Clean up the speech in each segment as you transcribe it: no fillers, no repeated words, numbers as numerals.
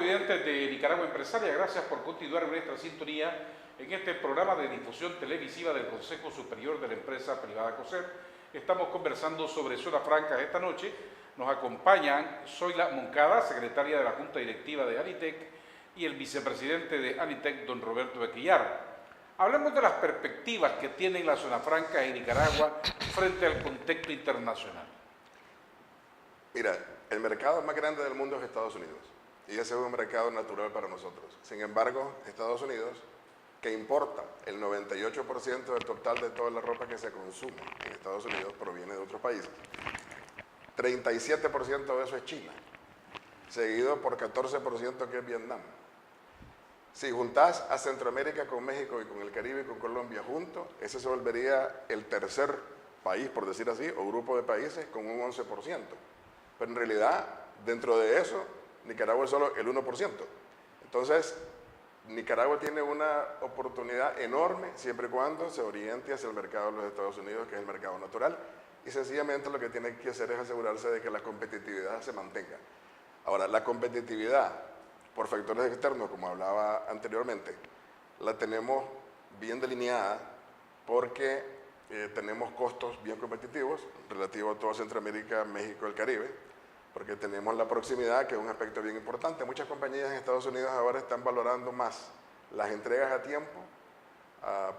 televidentes de Nicaragua Empresaria, gracias por continuar en nuestra sintonía en este programa de difusión televisiva del Consejo Superior de la Empresa Privada COSEP. Estamos conversando sobre zonas francas esta noche. Nos acompañan Zoila Moncada, secretaria de la Junta Directiva de Anitec, y el vicepresidente de Anitec, don Roberto Bequillar. Hablemos de las perspectivas que tienen las zonas francas en Nicaragua frente al contexto internacional. Mira, el mercado más grande del mundo es Estados Unidos y ese es un mercado natural para nosotros. Sin embargo, Estados Unidos, que importa el 98% del total de toda la ropa que se consume en Estados Unidos, proviene de otros países. 37% de eso es China, seguido por 14% que es Vietnam. Si juntás a Centroamérica con México y con el Caribe y con Colombia juntos, ese se volvería el tercer país, por decir así, o grupo de países con un 11%. Pero en realidad, dentro de eso, Nicaragua es solo el 1%. Entonces, Nicaragua tiene una oportunidad enorme siempre y cuando se oriente hacia el mercado de los Estados Unidos, que es el mercado natural, y sencillamente lo que tiene que hacer es asegurarse de que la competitividad se mantenga. Ahora, la competitividad por factores externos, como hablaba anteriormente, la tenemos bien delineada porque tenemos costos bien competitivos relativos a toda Centroamérica, México y el Caribe, porque tenemos la proximidad, que es un aspecto bien importante. Muchas compañías en Estados Unidos ahora están valorando más las entregas a tiempo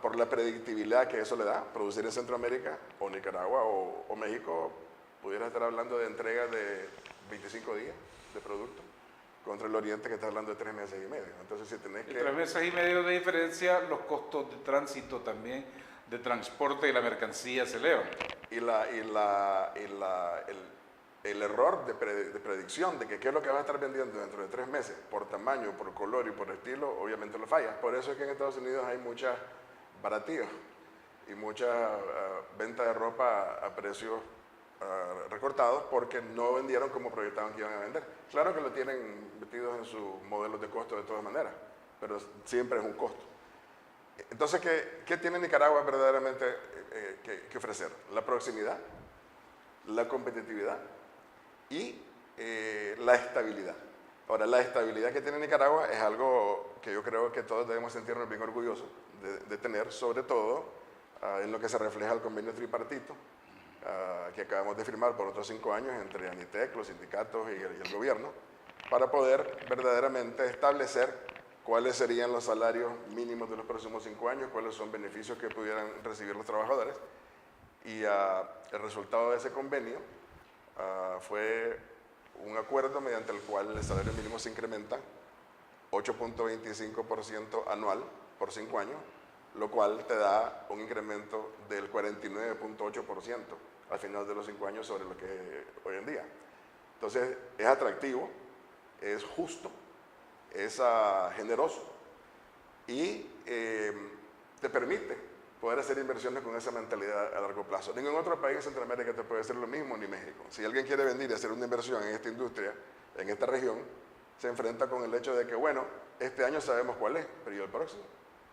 por la predictibilidad que eso le da. Producir en Centroamérica o Nicaragua o México, pudiera estar hablando de entregas de 25 días de producto, contra el Oriente que está hablando de 3 meses y medio. Entonces, si tenés que... 3 meses y medio de diferencia, los costos de tránsito también, de transporte de la mercancía se elevan. El error de predicción de que qué es lo que va a estar vendiendo dentro de 3 meses, por tamaño, por color y por estilo, obviamente lo falla. Por eso es que en Estados Unidos hay muchas baratíos y mucha venta de ropa a precios recortados porque no vendieron como proyectaban que iban a vender. Claro que lo tienen metidos en sus modelos de costo de todas maneras, pero siempre es un costo. Entonces, ¿qué tiene Nicaragua verdaderamente que ofrecer? La proximidad, la competitividad y la estabilidad. Ahora, la estabilidad que tiene Nicaragua es algo que yo creo que todos debemos sentirnos bien orgullosos de tener, sobre todo en lo que se refleja el convenio tripartito que acabamos de firmar por otros 5 años entre Anitec, los sindicatos y el gobierno, para poder verdaderamente establecer cuáles serían los salarios mínimos de los próximos 5 años, cuáles son beneficios que pudieran recibir los trabajadores. Y el resultado de ese convenio fue un acuerdo mediante el cual el salario mínimo se incrementa 8.25% anual por 5 años, lo cual te da un incremento del 49.8% al final de los 5 años sobre lo que es hoy en día. Entonces, es atractivo, es justo, es generoso y te permite poder hacer inversiones con esa mentalidad a largo plazo. Ningún otro país en Centroamérica te puede hacer lo mismo, ni México. Si alguien quiere venir y hacer una inversión en esta industria, en esta región, se enfrenta con el hecho de que, bueno, este año sabemos cuál es, pero ¿y el próximo?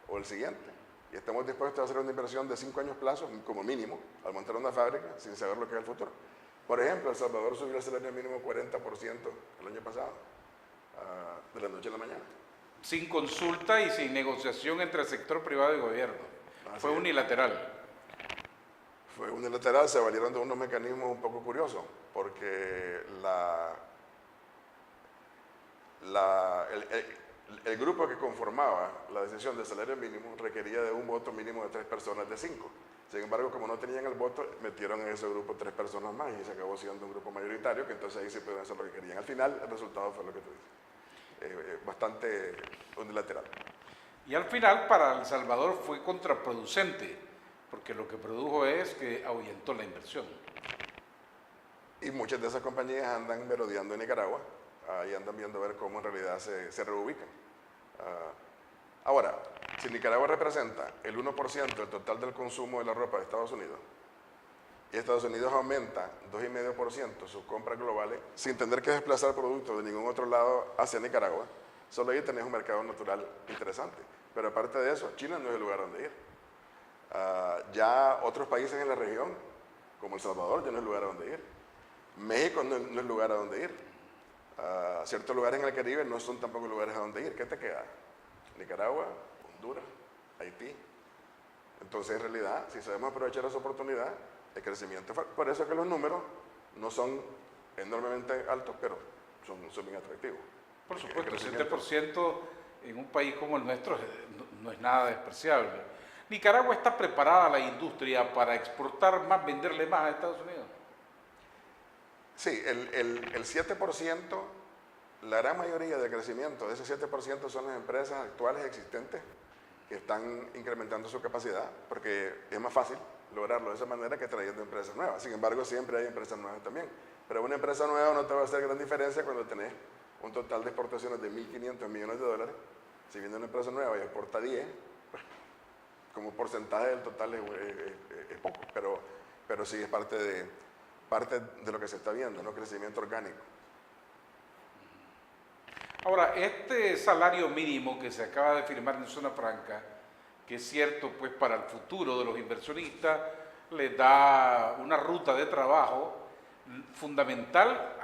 O el siguiente. Y estamos dispuestos a hacer una inversión de 5 años plazo, como mínimo, al montar una fábrica, sin saber lo que es el futuro. Por ejemplo, El Salvador subió el salario mínimo 40% el año pasado, de la noche a la mañana. Sin consulta y sin negociación entre el sector privado y gobierno. Fue unilateral. Fue unilateral, se valieron de unos mecanismos un poco curiosos, porque el grupo que conformaba la decisión del salario mínimo requería de un voto mínimo de 3 personas de 5. Sin embargo, como no tenían el voto, metieron en ese grupo 3 personas más y se acabó siendo un grupo mayoritario, que entonces ahí sí pudieron hacer lo que querían. Al final, el resultado fue lo que tú dices, bastante unilateral. Y al final, para El Salvador fue contraproducente, porque lo que produjo es que ahuyentó la inversión. Y muchas de esas compañías andan merodeando en Nicaragua y andan viendo a ver cómo en realidad se reubican. Ahora, si Nicaragua representa el 1% del total del consumo de la ropa de Estados Unidos, y Estados Unidos aumenta 2,5% sus compras globales, sin tener que desplazar productos de ningún otro lado hacia Nicaragua, solo ahí tenés un mercado natural interesante. Pero aparte de eso, China no es el lugar donde ir. Ya otros países en la región, como El Salvador, ya no es el lugar a donde ir. México no es el lugar a donde ir. Ciertos lugares en el Caribe no son tampoco lugares a donde ir. ¿Qué te queda? Nicaragua, Honduras, Haití. Entonces, en realidad, si sabemos aprovechar esa oportunidad, el crecimiento. Por eso es que los números no son enormemente altos, pero son bien atractivos. Por supuesto, 7% en un país como el nuestro no es nada despreciable. ¿Nicaragua está preparada la industria para exportar más, venderle más a Estados Unidos? Sí, el 7%, la gran mayoría del crecimiento de ese 7% son las empresas actuales existentes que están incrementando su capacidad, porque es más fácil lograrlo de esa manera que trayendo empresas nuevas. Sin embargo, siempre hay empresas nuevas también. Pero una empresa nueva no te va a hacer gran diferencia cuando tenés un total de exportaciones de 1.500 millones de dólares. Si viene una empresa nueva y exporta 10, pues, como porcentaje del total es poco, pero sí es parte de lo que se está viendo, ¿no? Crecimiento orgánico. Ahora, este salario mínimo que se acaba de firmar en Zona Franca, que es cierto, pues para el futuro de los inversionistas, les da una ruta de trabajo fundamental,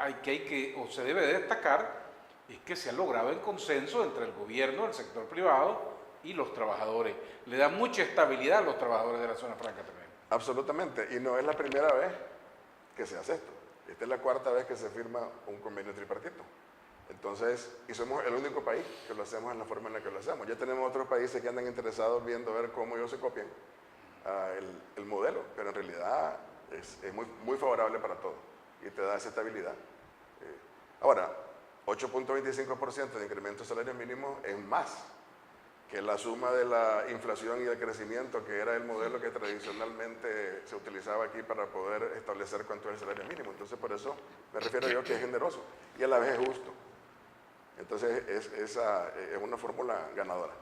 o se debe destacar, es que se ha logrado en consenso entre el gobierno, el sector privado y los trabajadores. Le da mucha estabilidad a los trabajadores de la Zona Franca también. Absolutamente, y no es la primera vez que se hace esto. Esta es la cuarta vez que se firma un convenio tripartito. Entonces, y somos el único país que lo hacemos en la forma en la que lo hacemos. Ya tenemos otros países que andan interesados viendo a ver cómo ellos se copian el modelo, pero en realidad es muy favorable para todos y te da esa estabilidad. Ahora, 8.25% de incremento de salario mínimo es más que la suma de la inflación y del crecimiento, que era el modelo que tradicionalmente se utilizaba aquí para poder establecer cuánto es el salario mínimo. Entonces, por eso me refiero yo que es generoso y a la vez es justo. Entonces, es una fórmula ganadora.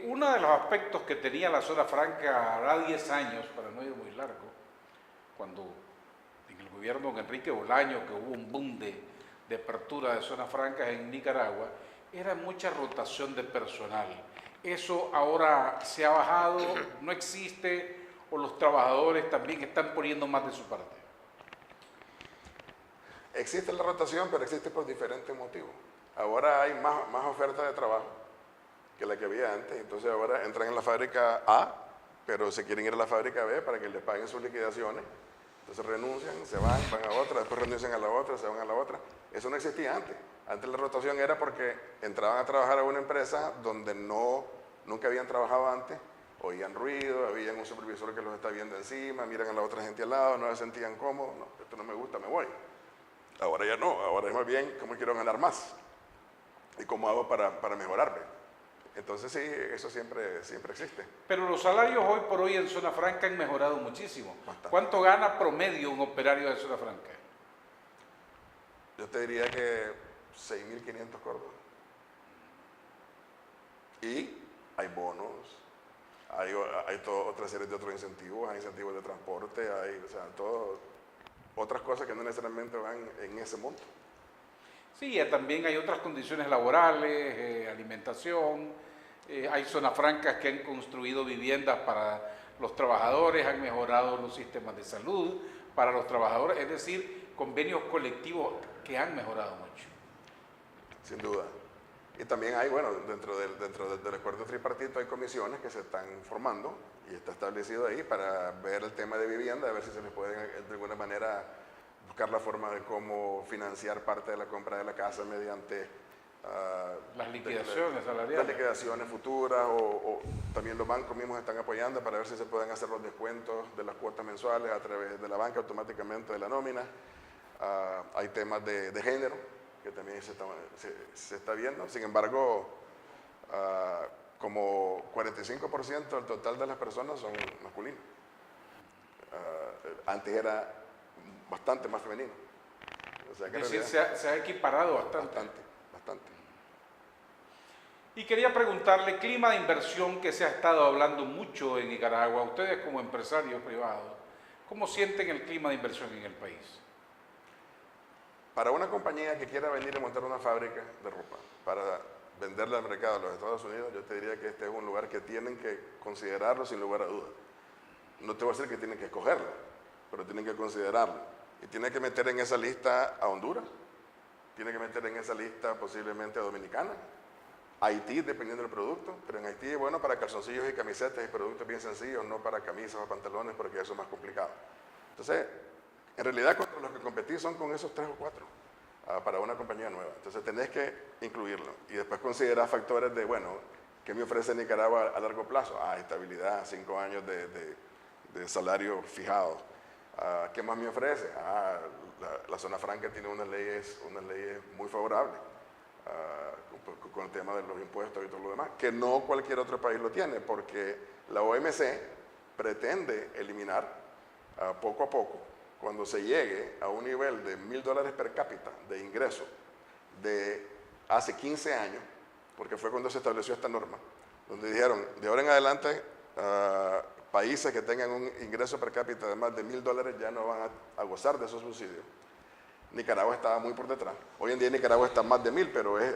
Uno de los aspectos que tenía la Zona Franca hará 10 años, para no ir muy largo, cuando en el gobierno de Enrique Bolaño, que hubo un boom de apertura de zonas francas en Nicaragua, era mucha rotación de personal. Eso ahora se ha bajado, no existe, o los trabajadores también están poniendo más de su parte. Existe la rotación, pero existe por diferentes motivos. Ahora hay más oferta de trabajo que la que había antes, entonces ahora entran en la fábrica A, pero se quieren ir a la fábrica B para que les paguen sus liquidaciones. Entonces renuncian, se van a otra, después renuncian a la otra, se van a la otra. Eso no existía antes. Antes la rotación era porque entraban a trabajar a una empresa donde nunca habían trabajado antes, oían ruido, había un supervisor que los está viendo encima, miran a la otra gente al lado, no se sentían cómodos, no, esto no me gusta, me voy. Ahora ya no, ahora es más bien cómo quiero ganar más y cómo hago para mejorarme. Entonces sí, eso siempre existe. Pero los salarios hoy por hoy en Zona Franca han mejorado muchísimo. Bastante. ¿Cuánto gana promedio un operario de Zona Franca? Yo te diría que 6.500 córdobas. Y hay bonos, hay otra serie de otros incentivos, hay incentivos de transporte, hay otras cosas que no necesariamente van en ese monto. Sí, también hay otras condiciones laborales, alimentación, hay zonas francas que han construido viviendas para los trabajadores, han mejorado los sistemas de salud para los trabajadores, es decir, convenios colectivos que han mejorado mucho. Sin duda. Y también hay, bueno, dentro del acuerdo tripartito hay comisiones que se están formando y está establecido ahí para ver el tema de vivienda, a ver si se les puede de alguna manera buscar la forma de cómo financiar parte de la compra de la casa mediante las liquidaciones salariales. Las liquidaciones futuras o también los bancos mismos están apoyando para ver si se pueden hacer los descuentos de las cuotas mensuales a través de la banca automáticamente de la nómina. Hay temas de género que también se está viendo. Sin embargo, como 45% del total de las personas son masculinos. Antes era bastante más femenino. O sea que es decir, se ha equiparado bastante. Bastante. Y quería preguntarle, clima de inversión que se ha estado hablando mucho en Nicaragua, ustedes como empresarios privados, ¿cómo sienten el clima de inversión en el país? Para una compañía que quiera venir a montar una fábrica de ropa para venderla al mercado de los Estados Unidos, yo te diría que este es un lugar que tienen que considerarlo sin lugar a dudas. No te voy a decir que tienen que escogerlo, pero tienen que considerarlo. Y tienen que meter en esa lista a Honduras, tiene que meter en esa lista posiblemente a Dominicana, Haití, dependiendo del producto, pero en Haití es bueno para calzoncillos y camisetas y productos bien sencillos, no para camisas o pantalones, porque eso es más complicado. Entonces, en realidad contra los que competís son con esos 3 o 4 para una compañía nueva. Entonces tenés que incluirlo y después considerar factores de, bueno, ¿qué me ofrece Nicaragua a largo plazo? Estabilidad, 5 años de salario fijado. ¿Qué más me ofrece? La zona franca tiene unas leyes muy favorables con el tema de los impuestos y todo lo demás, que no cualquier otro país lo tiene, porque la OMC pretende eliminar poco a poco, cuando se llegue a un nivel de $1,000 per cápita de ingreso de hace 15 años, porque fue cuando se estableció esta norma, donde dijeron, de ahora en adelante, países que tengan un ingreso per cápita de más de $1,000 ya no van a gozar de esos subsidios. Nicaragua estaba muy por detrás. Hoy en día Nicaragua está más de 1,000, pero es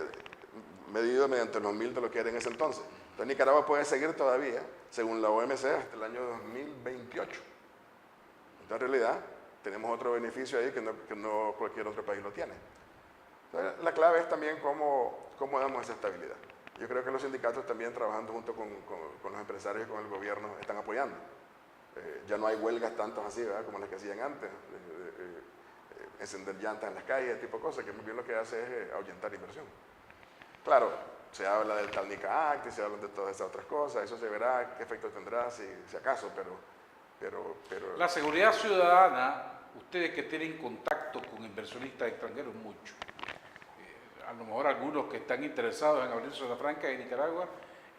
medido mediante los 1,000 de lo que era en ese entonces. Entonces Nicaragua puede seguir todavía, según la OMC, hasta el año 2028. Entonces, en realidad, tenemos otro beneficio ahí que no cualquier otro país lo tiene. Entonces, la clave es también cómo damos esa estabilidad. Yo creo que los sindicatos también, trabajando junto con los empresarios y con el gobierno, están apoyando. Ya no hay huelgas tantas así, ¿verdad?, como las que hacían antes, encender llantas en las calles, ese tipo de cosas, que muy bien lo que hace es ahuyentar inversión. Claro, se habla del Talnica Act y se habla de todas esas otras cosas, eso se verá qué efecto tendrá si acaso, pero... La seguridad ciudadana, ustedes que tienen contacto con inversionistas extranjeros mucho, a lo mejor algunos que están interesados en abrir zona franca de Nicaragua,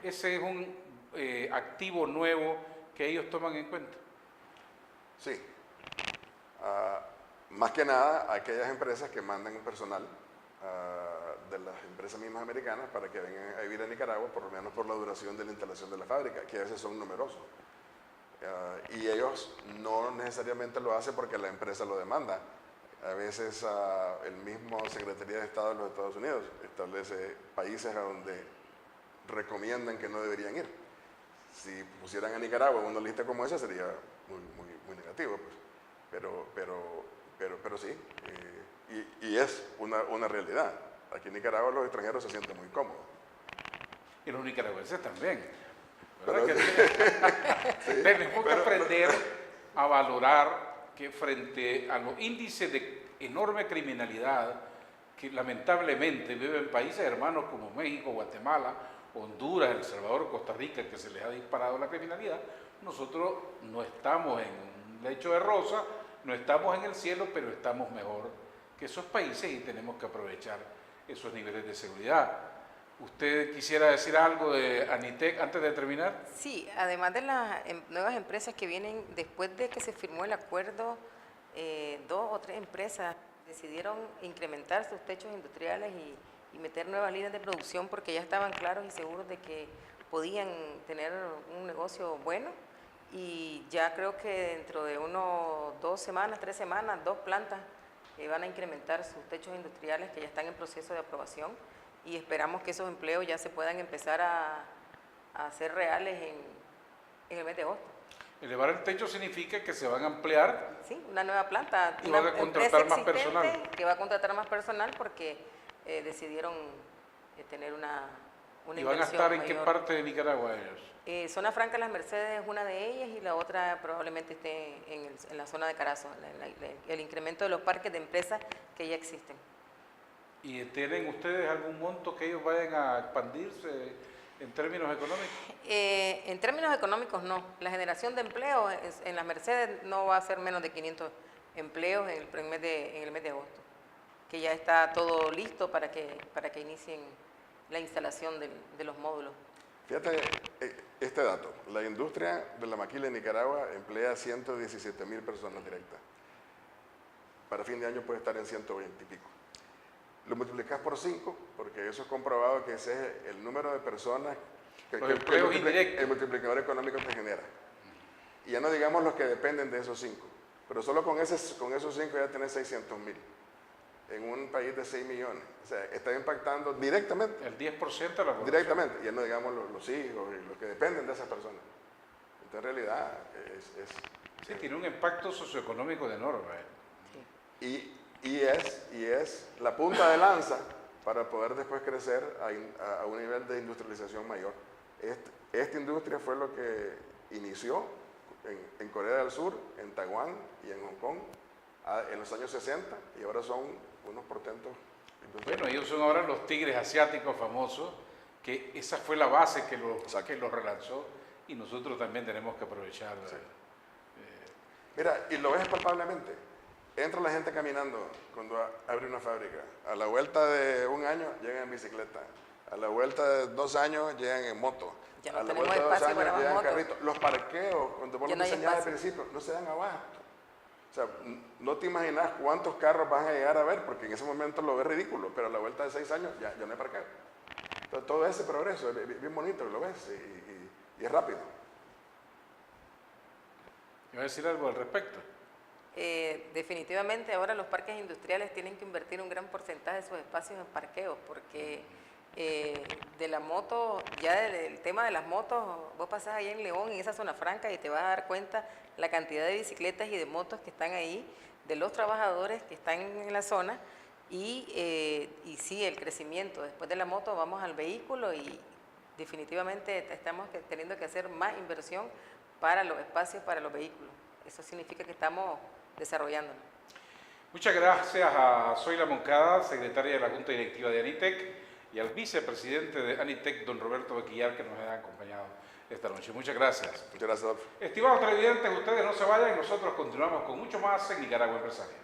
ese es un activo nuevo que ellos toman en cuenta. Sí. Más que nada, aquellas empresas que mandan un personal de las empresas mismas americanas para que vengan a vivir a Nicaragua, por lo menos por la duración de la instalación de la fábrica, que a veces son numerosos. Y ellos no necesariamente lo hacen porque la empresa lo demanda. A veces el mismo Secretaría de Estado de los Estados Unidos establece países a donde recomiendan que no deberían ir. Si pusieran a Nicaragua en una lista como esa sería muy negativo, pues. Pero sí, y es una realidad. Aquí en Nicaragua los extranjeros se sienten muy cómodos. Y los nicaragüenses también. Tenemos que aprender a valorar que frente a los índices de enorme criminalidad que lamentablemente viven países hermanos como México, Guatemala, Honduras, El Salvador, Costa Rica, que se les ha disparado la criminalidad, nosotros no estamos en un lecho de rosa, no estamos en el cielo, pero estamos mejor que esos países y tenemos que aprovechar esos niveles de seguridad. ¿Usted quisiera decir algo de Anitec antes de terminar? Sí, además de las nuevas empresas que vienen después de que se firmó el acuerdo, 2 o 3 empresas decidieron incrementar sus techos industriales y meter nuevas líneas de producción porque ya estaban claros y seguros de que podían tener un negocio bueno. Y ya creo que dentro de 2 semanas, 3 semanas, 2 plantas van a incrementar sus techos industriales que ya están en proceso de aprobación y esperamos que esos empleos ya se puedan empezar a hacer reales en el mes de agosto. Elevar el techo significa que se van a ampliar. Sí, una nueva planta. Y van a contratar más personal. Que va a contratar más personal porque decidieron tener una ¿Y van a estar en qué parte de Nicaragua ellos? Zona Franca Las Mercedes es una de ellas y la otra probablemente esté en la zona de Carazo, el incremento de los parques de empresas que ya existen. ¿Y tienen ustedes algún monto que ellos vayan a expandirse en términos económicos? En términos económicos no. La generación de empleo en Las Mercedes no va a ser menos de 500 empleos en el mes de agosto, que ya está todo listo para que inicien la instalación de los módulos. Fíjate este dato, la industria de la maquila en Nicaragua emplea 117,000 personas directas. Para fin de año puede estar en 120 y pico. Lo multiplicas por 5, porque eso es comprobado que ese es el número de personas que el multiplicador económico te genera. Y ya no digamos los que dependen de esos 5, pero solo con esos 5 ya tenés 600,000 en un país de 6 millones. O sea, está impactando directamente. El 10% de la población. Directamente, ya no digamos los hijos y los que dependen de esas personas. Entonces, en realidad, sí, tiene un impacto socioeconómico enorme. Y y es la punta de lanza para poder después crecer a un nivel de industrialización mayor. Esta industria fue lo que inició en Corea del Sur, en Taiwán y en Hong Kong en los años 60 y ahora son unos portentos industriales. Bueno, ellos son ahora los tigres asiáticos famosos, que esa fue la base que los relanzó y nosotros también tenemos que aprovechar. Sí. Mira, y lo ves palpablemente. Entra la gente caminando cuando abre una fábrica. A la vuelta de un año llegan en bicicleta. A la vuelta de 2 años llegan en moto. Ya no a la tenemos vuelta de 2 espacio para años más llegan en motos. carrito. Los parqueos, cuando vos Ya lo no hay enseñabas al espacio. principio, no se dan abasto. O sea, no te imaginas cuántos carros vas a llegar a ver, porque en ese momento lo ves ridículo, pero a la vuelta de 6 años ya no hay parqueo. Entonces, todo ese progreso es bien bonito, lo ves, y es rápido. ¿Me va a decir algo al respecto? Definitivamente ahora los parques industriales tienen que invertir un gran porcentaje de sus espacios en parqueos, porque de la moto, ya del tema de las motos, vos pasás ahí en León, en esa zona franca, y te vas a dar cuenta la cantidad de bicicletas y de motos que están ahí, de los trabajadores que están en la zona, y sí, el crecimiento. Después de la moto vamos al vehículo y definitivamente estamos teniendo que hacer más inversión para los espacios, para los vehículos. Eso significa que estamos desarrollándonos. Muchas gracias a Zoila Moncada, secretaria de la Junta Directiva de Anitec, y al vicepresidente de Anitec, don Roberto Bequillar, que nos ha acompañado esta noche. Muchas gracias. Muchas gracias, Adolfo. Estimados televidentes, ustedes no se vayan, nosotros continuamos con mucho más en Nicaragua Empresaria.